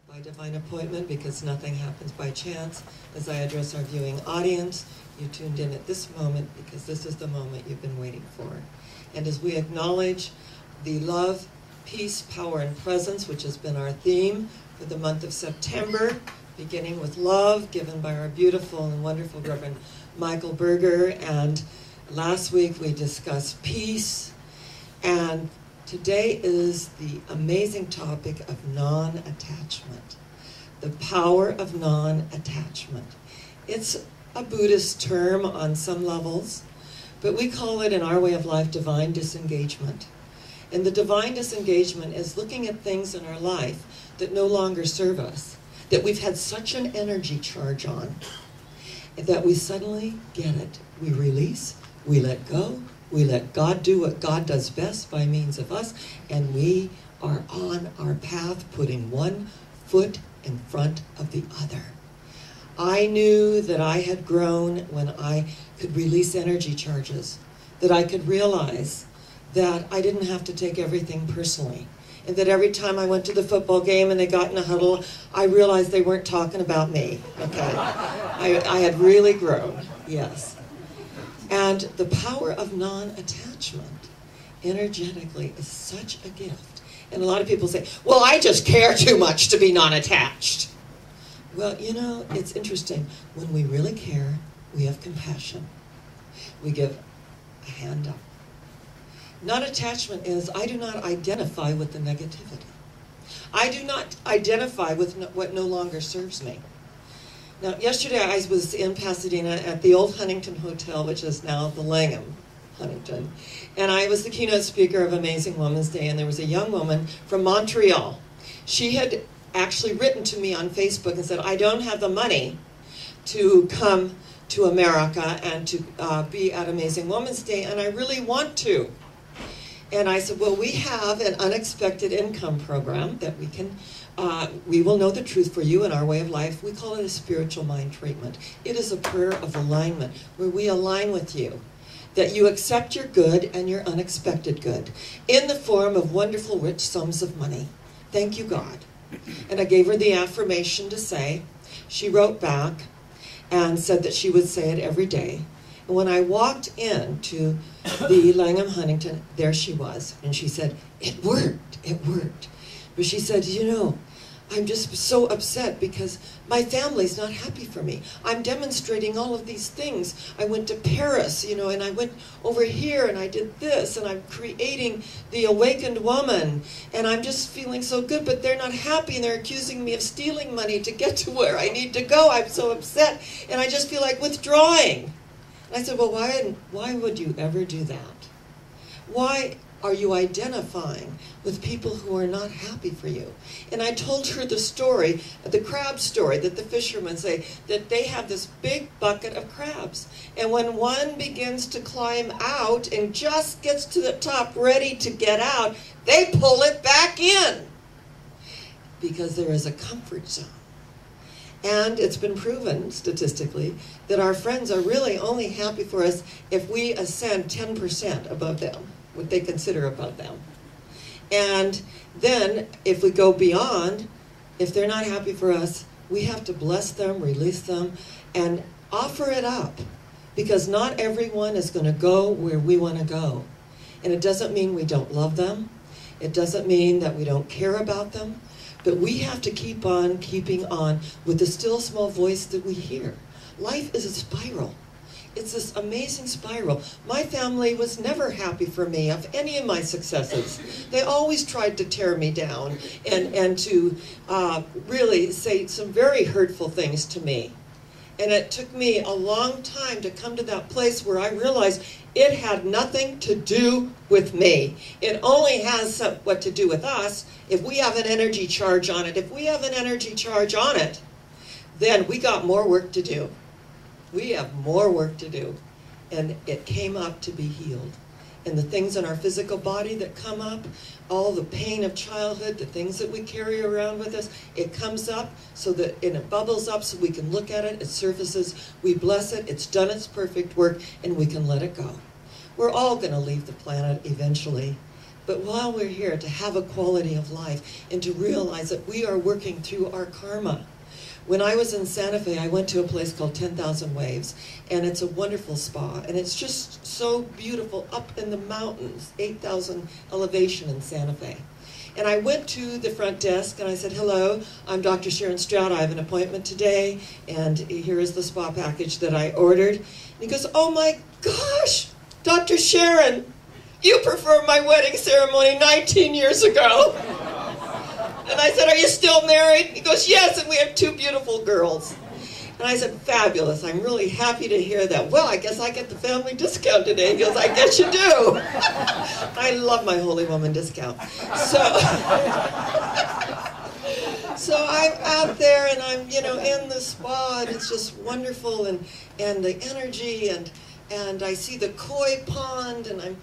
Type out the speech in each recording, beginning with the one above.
By divine appointment, because nothing happens by chance. As I address our viewing audience, you tuned in at this moment because this is the moment you've been waiting for. And as we acknowledge the love, peace, power, and presence, which has been our theme for the month of September, beginning with love, given by our beautiful and wonderful Reverend Michael Berger. And last week we discussed peace. And today is the amazing topic of non-attachment, the power of non-attachment. It's a Buddhist term on some levels, but we call it in our way of life divine disengagement. And the divine disengagement is looking at things in our life that no longer serve us, that we've had such an energy charge on, that we suddenly get it. We release, we let go, we let God do what God does best by means of us, and we are on our path, putting one foot in front of the other. I knew that I had grown when I could release energy charges, that I could realize that I didn't have to take everything personally, and that every time I went to the football game and they got in a huddle, I realized they weren't talking about me, okay? I had really grown, yes. And the power of non-attachment energetically is such a gift. And a lot of people say, well, I just care too much to be non-attached. Well, you know, it's interesting. When we really care, we have compassion. We give a hand up. Non-attachment is, I do not identify with the negativity. I do not identify with what no longer serves me. Now, yesterday I was in Pasadena at the old Huntington Hotel, which is now the Langham Huntington, and I was the keynote speaker of Amazing Women's Day, and there was a young woman from Montreal. She had actually written to me on Facebook and said, I don't have the money to come to America and to be at Amazing Women's Day, and I really want to. And I said, well, we have an unexpected income program that we will know the truth for you in our way of life. We call it a spiritual mind treatment. It is a prayer of alignment where we align with you, that you accept your good and your unexpected good in the form of wonderful rich sums of money. Thank you, God. And I gave her the affirmation to say. She wrote back and said that she would say it every day. And when I walked into the Langham Huntington, there she was. And she said, it worked, it worked. But she said, you know, I'm just so upset because my family's not happy for me. I'm demonstrating all of these things. I went to Paris, you know, and I went over here and I did this, and I'm creating the awakened woman, and I'm just feeling so good, but they're not happy, and they're accusing me of stealing money to get to where I need to go. I'm so upset, and I just feel like withdrawing. And I said, well, why would you ever do that? Why are you identifying with people who are not happy for you? And I told her the story, the crab story, that the fishermen say that they have this big bucket of crabs. And when one begins to climb out and just gets to the top ready to get out, they pull it back in because there is a comfort zone. And it's been proven statistically that our friends are really only happy for us if we ascend 10% above them, what they consider above them. And then if we go beyond, if they're not happy for us, we have to bless them, release them, and offer it up. Because not everyone is going to go where we want to go. And it doesn't mean we don't love them. It doesn't mean that we don't care about them. But we have to keep on keeping on with the still small voice that we hear. Life is a spiral. It's this amazing spiral. My family was never happy for me of any of my successes. They always tried to tear me down and to really say some very hurtful things to me. And it took me a long time to come to that place where I realized it had nothing to do with me. It only has what to do with us if we have an energy charge on it. If we have an energy charge on it, then we got more work to do. We have more work to do. And it came up to be healed. And the things in our physical body that come up, all the pain of childhood, the things that we carry around with us, it comes up so that, and it bubbles up so we can look at it, it surfaces, we bless it, it's done its perfect work, and we can let it go. We're all going to leave the planet eventually. But while we're here, to have a quality of life and to realize that we are working through our karma. When I was in Santa Fe, I went to a place called 10,000 Waves, and it's a wonderful spa, and it's just so beautiful up in the mountains, 8,000 elevation in Santa Fe. And I went to the front desk and I said, hello, I'm Dr. Sharon Stroud. I have an appointment today, and here is the spa package that I ordered. And he goes, oh my gosh, Dr. Sharon, you performed my wedding ceremony 19 years ago. And I said, are you still married? He goes, yes, and we have 2 beautiful girls. And I said, fabulous, I'm really happy to hear that. Well, I guess I get the family discount today. He goes, I guess you do. I love my Holy Woman discount. So I'm out there and I'm, in the spa, and it's just wonderful, and the energy, and I see the koi pond, and I'm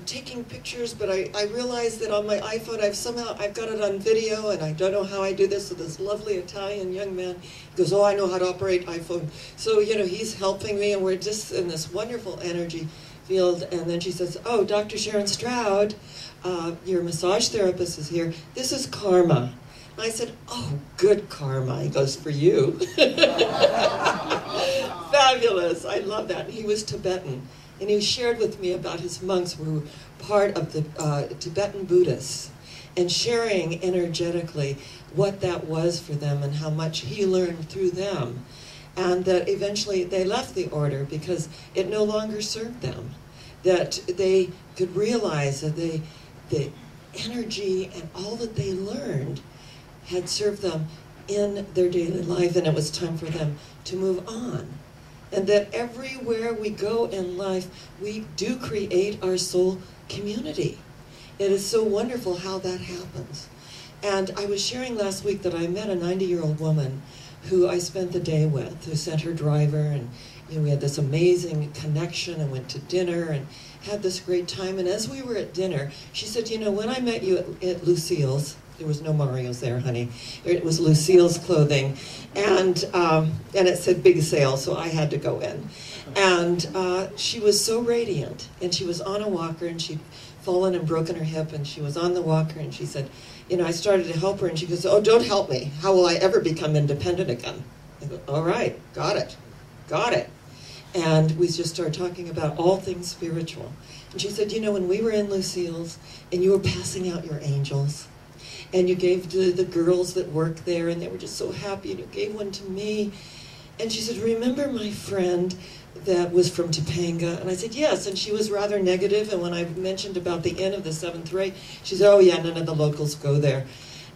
taking pictures, but I realize that on my iPhone I've got it on video, and I don't know how I do this. So this lovely Italian young man goes, oh, I know how to operate iPhone. So, he's helping me, and we're just in this wonderful energy field. And then she says, oh, Dr. Sharon Stroud, your massage therapist is here. This is Karma. And I said, oh, good karma. He goes, for you. Fabulous. I love that. He was Tibetan. And he shared with me about his monks who were part of the Tibetan Buddhists, and sharing energetically what that was for them and how much he learned through them. And that eventually they left the order because it no longer served them. That they could realize that the energy and all that they learned had served them in their daily life, and it was time for them to move on. And that everywhere we go in life, we do create our soul community. It is so wonderful how that happens. And I was sharing last week that I met a 90-year-old woman who I spent the day with, who sent her driver, and we had this amazing connection, and went to dinner and had this great time. And as we were at dinner, she said, when I met you at Lucille's, there was no Mario's there, honey. It was Lucille's Clothing, and it said big sale, so I had to go in. And she was so radiant, and she was on a walker, and she'd fallen and broken her hip, and she was on the walker, and she said, I started to help her, and she goes, oh, don't help me. How will I ever become independent again? I go, all right, got it. And we just started talking about all things spiritual. And she said, when we were in Lucille's, and you were passing out your angels, and you gave to the girls that work there, and they were just so happy, and you gave one to me. And she said, remember my friend that was from Topanga? And I said, yes, and she was rather negative, and when I mentioned about the inn of the 7th Ray, she said, oh yeah, none of the locals go there.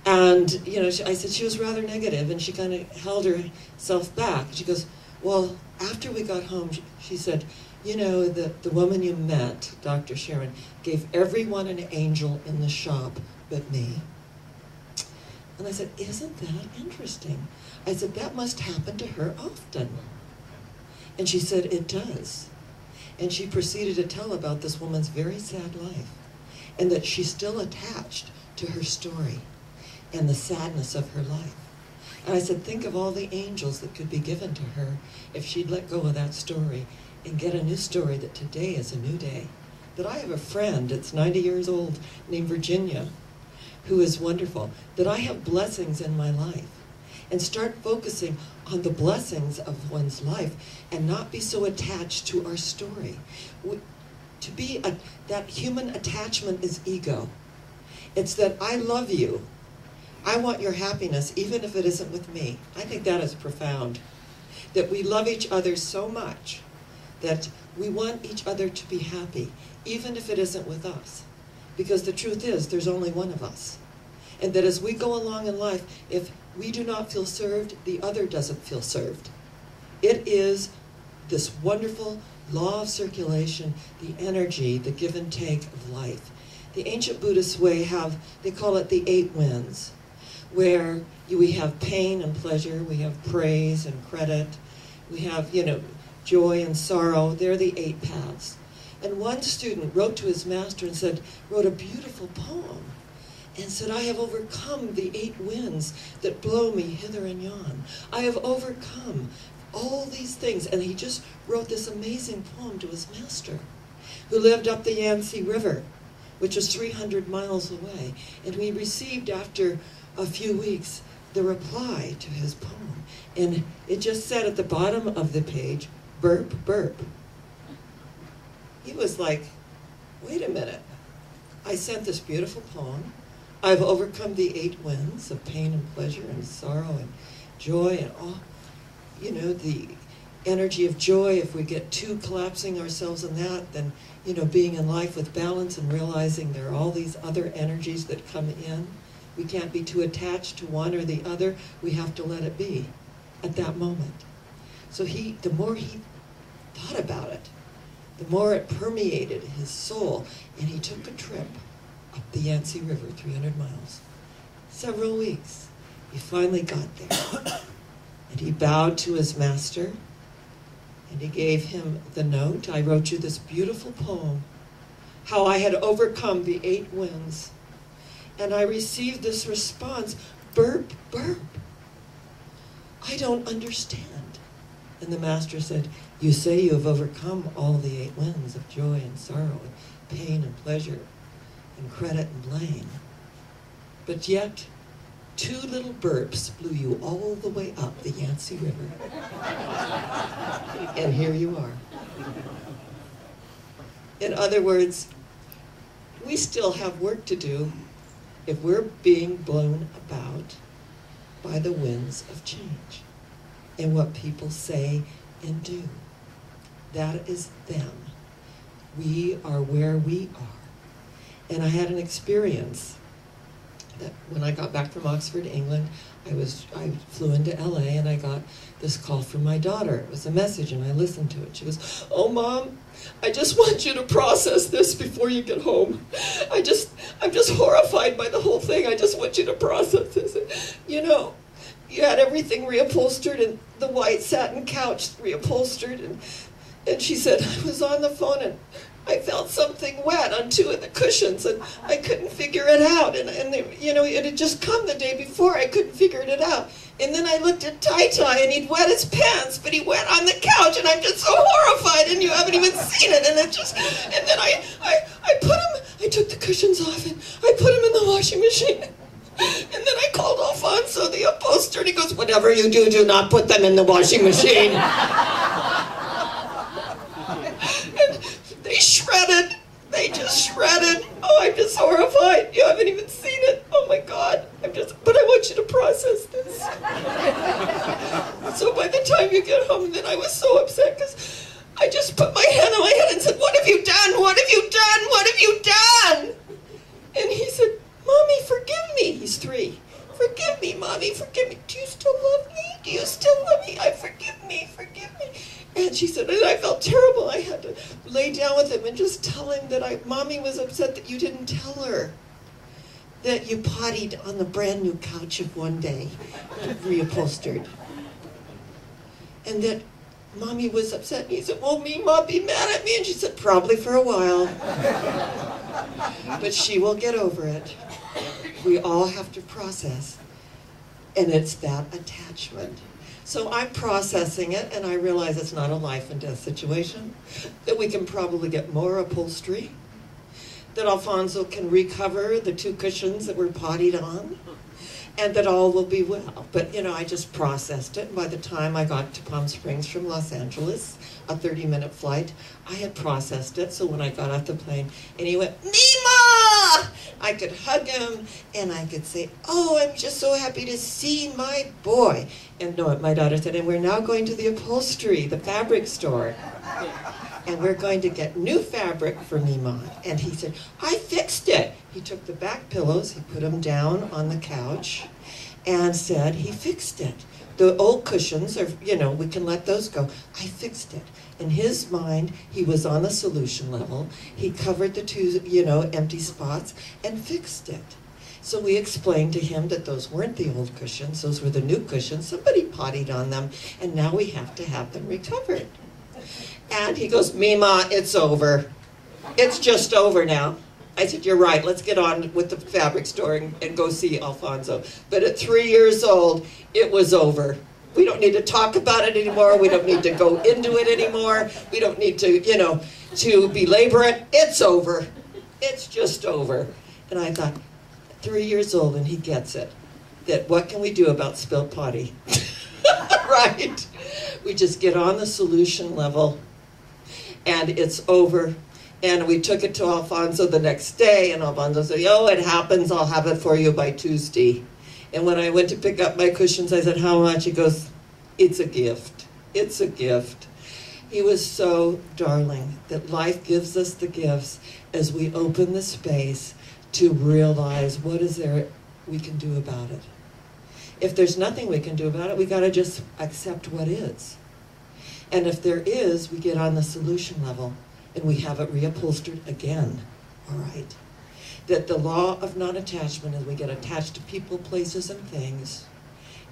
And, I said she was rather negative, and she kind of held herself back. She goes, well, after we got home, she said, the woman you met, Dr. Sharon, gave everyone an angel in the shop but me. And I said, isn't that interesting? I said, that must happen to her often. And she said, it does. And she proceeded to tell about this woman's very sad life, and that she's still attached to her story and the sadness of her life. And I said, think of all the angels that could be given to her if she'd let go of that story and get a new story, that today is a new day. That I have a friend that's 90 years old named Virginia, who is wonderful, that I have blessings in my life, and start focusing on the blessings of one's life and not be so attached to our story. That human attachment is ego. It's that I love you. I want your happiness, even if it isn't with me. I think that is profound. That we love each other so much that we want each other to be happy, even if it isn't with us. Because the truth is, there's only one of us. And that as we go along in life, if we do not feel served, the other doesn't feel served. It is this wonderful law of circulation, the energy, the give and take of life. The ancient Buddhist way they call it the 8 winds, where we have pain and pleasure, we have praise and credit, we have, joy and sorrow. They're the 8 paths. And one student wrote to his master and wrote a beautiful poem, and said, I have overcome the 8 winds that blow me hither and yon. I have overcome all these things. And he just wrote this amazing poem to his master, who lived up the Yangtze River, which was 300 miles away. And we received, after a few weeks, the reply to his poem. And it just said at the bottom of the page, burp, burp. He was like, wait a minute. I sent this beautiful poem. I've overcome the 8 winds of pain and pleasure and sorrow and joy and all. You know, the energy of joy, if we get too collapsing ourselves in that, then, you know, being in life with balance and realizing there are all these other energies that come in. We can't be too attached to one or the other. We have to let it be at that moment. So the more he thought about it, the more it permeated his soul. And he took a trip up the Yangtze River, 300 miles. Several weeks. He finally got there. And he bowed to his master. And he gave him the note. I wrote you this beautiful poem, how I had overcome the 8 winds. And I received this response, burp, burp. I don't understand. And the master said, you say you have overcome all the 8 winds of joy and sorrow and pain and pleasure and credit and blame. But yet, 2 little burps blew you all the way up the Yangtze River. And here you are. In other words, we still have work to do if we're being blown about by the winds of change and what people say and do. That is them. We are where we are. And I had an experience that when I got back from Oxford, England, I flew into LA and I got this call from my daughter. It was a message and I listened to it. She goes, oh Mom, I just want you to process this before you get home. I'm just horrified by the whole thing. I just want you to process this. And, you know, you had everything reupholstered and the white satin couch reupholstered. And she said, I was on the phone and I felt something wet on 2 of the cushions and I couldn't figure it out. And you know, it had just come the day before. I couldn't figure it out. And then I looked at Tai and he'd wet his pants, but he wet on the couch and I'm just so horrified and you haven't even seen it. And then I took the cushions off and I put them in the washing machine. And then I called Alfonso, the upholsterer, and he goes, whatever you do, do not put them in the washing machine. And they shredded. They just shredded. Oh, I'm just horrified. You haven't even seen it. Oh my God. But I want you to process this. So by the time you get home, then I was so upset because I just put my hand on my head and said, what have you done? What have you done? What have you done? And he said, Mommy, forgive me. He's 3. Forgive me, Mommy, forgive me. Do you still love me? Do you still love me? Forgive me, forgive me. And she said, and I felt terrible. I had to lay down with him and just tell him that Mommy was upset that you didn't tell her that you pottied on the brand new couch of one day, reupholstered. And that Mommy was upset. And he said, well, Mom, be mad at me. And she said, probably for a while. But she will get over it. We all have to process. And it's that attachment. So I'm processing it, and I realize it's not a life and death situation, that we can probably get more upholstery, that Alfonso can recover the 2 cushions that were pottied on, and that all will be well. But, you know, I just processed it, and by the time I got to Palm Springs from Los Angeles, a 30-minute flight, I had processed it, so when I got off the plane, and he went, Mima! I could hug him, and I could say, oh, I'm just so happy to see my boy. And no, my daughter said, and we're now going to the upholstery, the fabric store. And we're going to get new fabric for Mima. And he said, I fixed it. He took the back pillows, he put them down on the couch, and said he fixed it. The old cushions are, you know, we can let those go. I fixed it. In his mind, he was on the solution level. He covered the 2, you know, empty spots and fixed it. So we explained to him that those weren't the old cushions, those were the new cushions. Somebody pottied on them, and now we have to have them recovered. And he goes, Mima, it's over. It's just over now. I said, you're right, let's get on with the fabric store and go see Alfonso. But at 3 years old, it was over. We don't need to talk about it anymore. We don't need to go into it anymore. We don't need to, you know, to belabor it. It's over. It's just over. And I thought, 3 years old and he gets it. That what can we do about spilled potty? Right? We just get on the solution level and it's over. And we took it to Alfonso the next day, and Alfonso said, oh, it happens, I'll have it for you by Tuesday. And when I went to pick up my cushions, I said, how much? He goes, it's a gift. It's a gift. He was so darling that life gives us the gifts as we open the space to realize what is there we can do about it. If there's nothing we can do about it, we got to just accept what is. And if there is, we get on the solution level and we have it reupholstered again. All right? That the law of non-attachment, as we get attached to people, places, and things,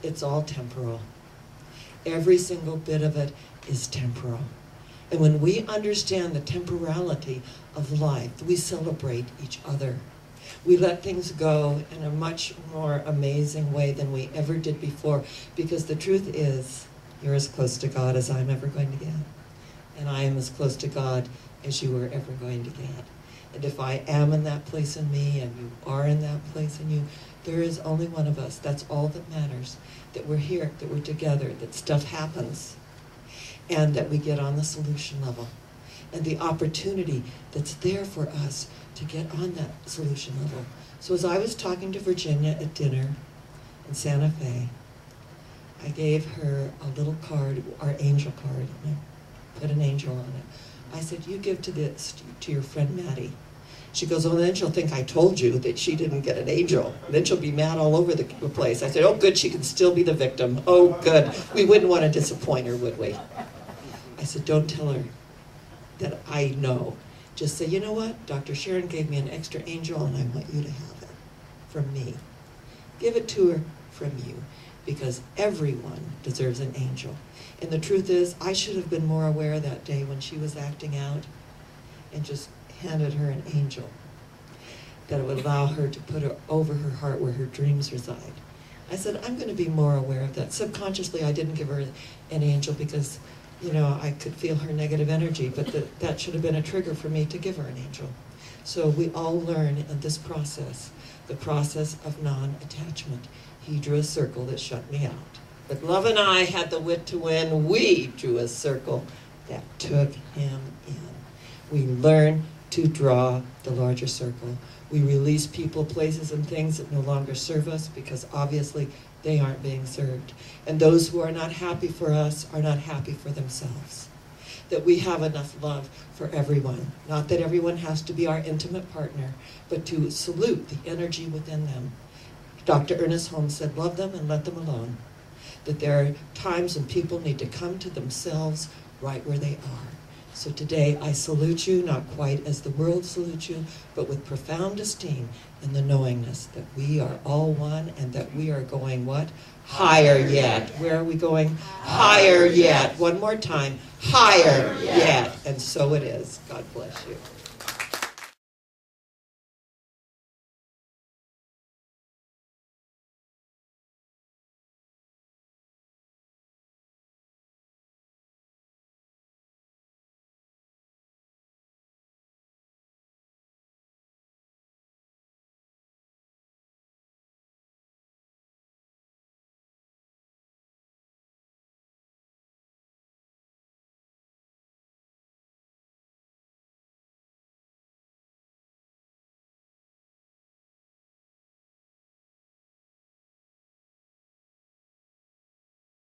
it's all temporal. Every single bit of it is temporal. And when we understand the temporality of life, we celebrate each other. We let things go in a much more amazing way than we ever did before, because the truth is, you're as close to God as I'm ever going to get. And I am as close to God as you are ever going to get. And if I am in that place in me, and you are in that place in you, there is only one of us. That's all that matters. That we're here, that we're together, that stuff happens, and that we get on the solution level. And the opportunity that's there for us to get on that solution level. So as I was talking to Virginia at dinner in Santa Fe, I gave her a little card, our angel card, and I put an angel on it. I said, you give to your friend Maddie. She goes, oh, then she'll think I told you that she didn't get an angel. Then she'll be mad all over the place. I said, oh, good, she can still be the victim. Oh, good. We wouldn't want to disappoint her, would we? I said, don't tell her that I know. Just say, you know what? Dr. Sharon gave me an extra angel, and I want you to have it from me. Give it to her from you, because everyone deserves an angel. And the truth is, I should have been more aware that day when she was acting out and just handed her an angel that would allow her to put her over her heart where her dreams reside. I said, I'm going to be more aware of that. Subconsciously, I didn't give her an angel because, you know, I could feel her negative energy, but that should have been a trigger for me to give her an angel. So we all learn in this process, the process of non-attachment. He drew a circle that shut me out. But Love and I had the wit to win. We drew a circle that took him in. We learn to draw the larger circle. We release people, places, and things that no longer serve us because obviously they aren't being served. And those who are not happy for us are not happy for themselves. That we have enough love for everyone. Not that everyone has to be our intimate partner, but to salute the energy within them. Dr. Ernest Holmes said, love them and let them alone. That there are times when people need to come to themselves right where they are. So today I salute you, not quite as the world salutes you, but with profound esteem and the knowingness that we are all one and that we are going what? Higher yet. Where are we going? Higher yet. One more time. Higher yet. And so it is. God bless you.